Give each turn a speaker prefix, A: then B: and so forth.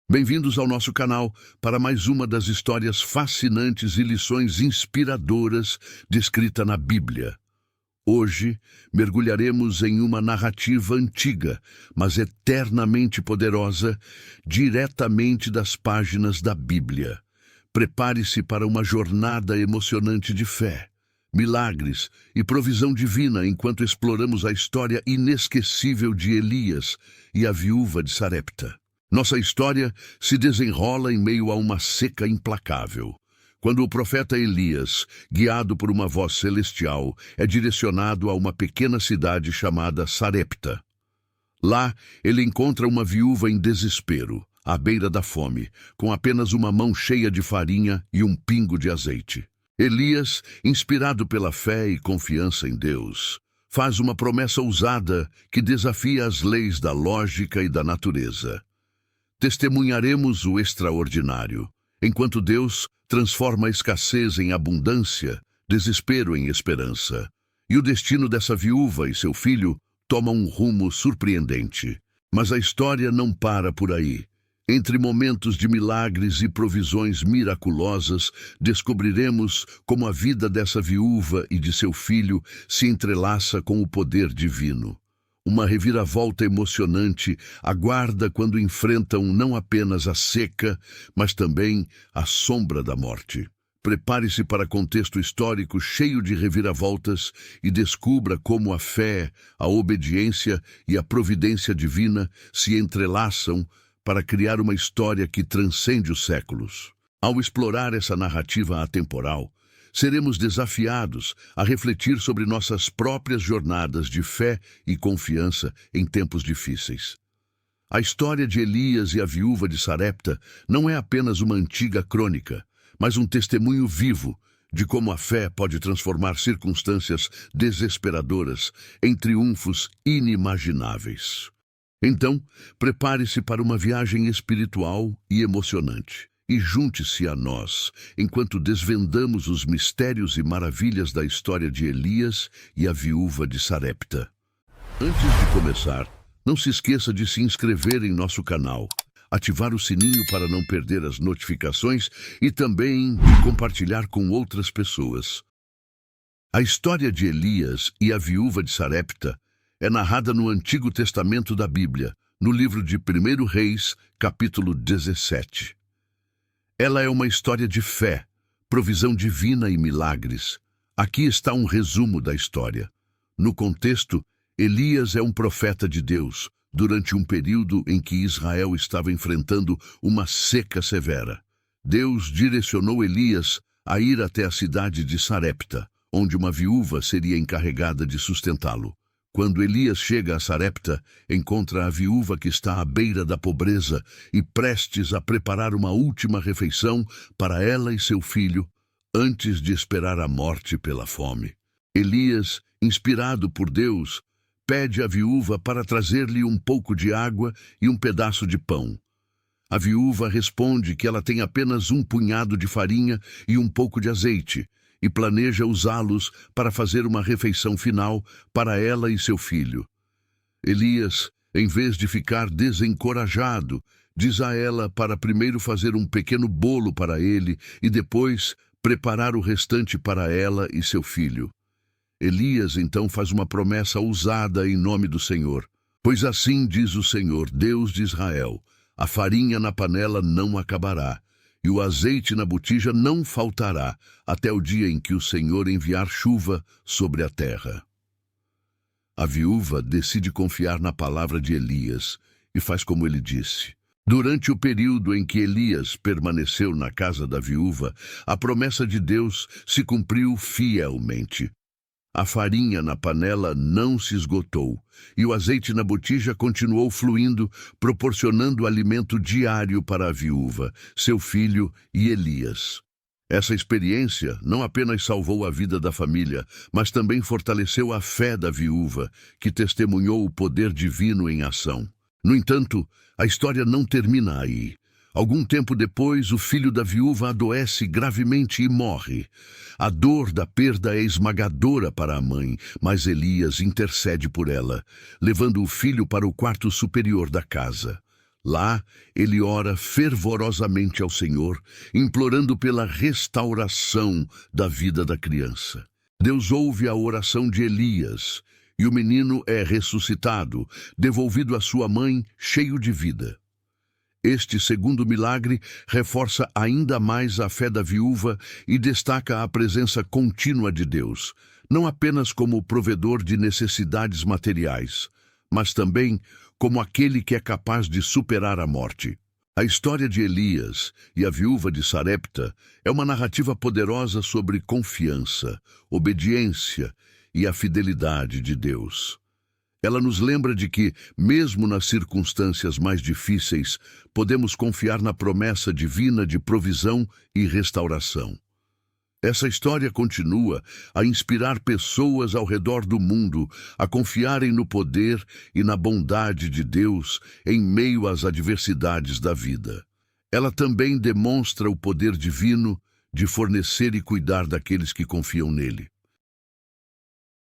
A: Bem-vindos ao nosso canal para mais uma das histórias fascinantes e lições inspiradoras descritas na Bíblia. Hoje, mergulharemos em uma narrativa antiga, mas eternamente poderosa, diretamente das páginas da Bíblia. Prepare-se para uma jornada emocionante de fé, milagres e provisão divina enquanto exploramos a história inesquecível de Elias e a viúva de Sarepta. Nossa história se desenrola em meio a uma seca implacável, quando o profeta Elias, guiado por uma voz celestial, é direcionado a uma pequena cidade chamada Sarepta. Lá, ele encontra uma viúva em desespero, à beira da fome, com apenas uma mão cheia de farinha e um pingo de azeite. Elias, inspirado pela fé e confiança em Deus, faz uma promessa ousada que desafia as leis da lógica e da natureza. Testemunharemos o extraordinário, enquanto Deus transforma a escassez em abundância, desespero em esperança. E o destino dessa viúva e seu filho toma um rumo surpreendente. Mas a história não para por aí. Entre momentos de milagres e provisões miraculosas, descobriremos como a vida dessa viúva e de seu filho se entrelaça com o poder divino. Uma reviravolta emocionante aguarda quando enfrentam não apenas a seca, mas também a sombra da morte. Prepare-se para contexto histórico cheio de reviravoltas e descubra como a fé, a obediência e a providência divina se entrelaçam para criar uma história que transcende os séculos. Ao explorar essa narrativa atemporal, seremos desafiados a refletir sobre nossas próprias jornadas de fé e confiança em tempos difíceis. A história de Elias e a viúva de Sarepta não é apenas uma antiga crônica, mas um testemunho vivo de como a fé pode transformar circunstâncias desesperadoras em triunfos inimagináveis. Então, prepare-se para uma viagem espiritual e emocionante. E junte-se a nós, enquanto desvendamos os mistérios e maravilhas da história de Elias e a viúva de Sarepta. Antes de começar, não se esqueça de se inscrever em nosso canal, ativar o sininho para não perder as notificações e também de compartilhar com outras pessoas. A história de Elias e a viúva de Sarepta é narrada no Antigo Testamento da Bíblia, no livro de 1 Reis, capítulo 17. Ela é uma história de fé, provisão divina e milagres. Aqui está um resumo da história. No contexto, Elias é um profeta de Deus, durante um período em que Israel estava enfrentando uma seca severa. Deus direcionou Elias a ir até a cidade de Sarepta, onde uma viúva seria encarregada de sustentá-lo. Quando Elias chega a Sarepta, encontra a viúva que está à beira da pobreza e prestes a preparar uma última refeição para ela e seu filho, antes de esperar a morte pela fome. Elias, inspirado por Deus, pede à viúva para trazer-lhe um pouco de água e um pedaço de pão. A viúva responde que ela tem apenas um punhado de farinha e um pouco de azeite, e planeja usá-los para fazer uma refeição final para ela e seu filho. Elias, em vez de ficar desencorajado, diz a ela para primeiro fazer um pequeno bolo para ele e depois preparar o restante para ela e seu filho. Elias então faz uma promessa ousada em nome do Senhor. Pois assim diz o Senhor, Deus de Israel, a farinha na panela não acabará, e o azeite na botija não faltará, até o dia em que o Senhor enviar chuva sobre a terra. A viúva decide confiar na palavra de Elias e faz como ele disse. Durante o período em que Elias permaneceu na casa da viúva, a promessa de Deus se cumpriu fielmente. A farinha na panela não se esgotou, e o azeite na botija continuou fluindo, proporcionando alimento diário para a viúva, seu filho e Elias. Essa experiência não apenas salvou a vida da família, mas também fortaleceu a fé da viúva, que testemunhou o poder divino em ação. No entanto, a história não termina aí. Algum tempo depois, o filho da viúva adoece gravemente e morre. A dor da perda é esmagadora para a mãe, mas Elias intercede por ela, levando o filho para o quarto superior da casa. Lá, ele ora fervorosamente ao Senhor, implorando pela restauração da vida da criança. Deus ouve a oração de Elias, e o menino é ressuscitado, devolvido à sua mãe, cheio de vida. Este segundo milagre reforça ainda mais a fé da viúva e destaca a presença contínua de Deus, não apenas como provedor de necessidades materiais, mas também como aquele que é capaz de superar a morte. A história de Elias e a viúva de Sarepta é uma narrativa poderosa sobre confiança, obediência e a fidelidade de Deus. Ela nos lembra de que, mesmo nas circunstâncias mais difíceis, podemos confiar na promessa divina de provisão e restauração. Essa história continua a inspirar pessoas ao redor do mundo a confiarem no poder e na bondade de Deus em meio às adversidades da vida. Ela também demonstra o poder divino de fornecer e cuidar daqueles que confiam nele.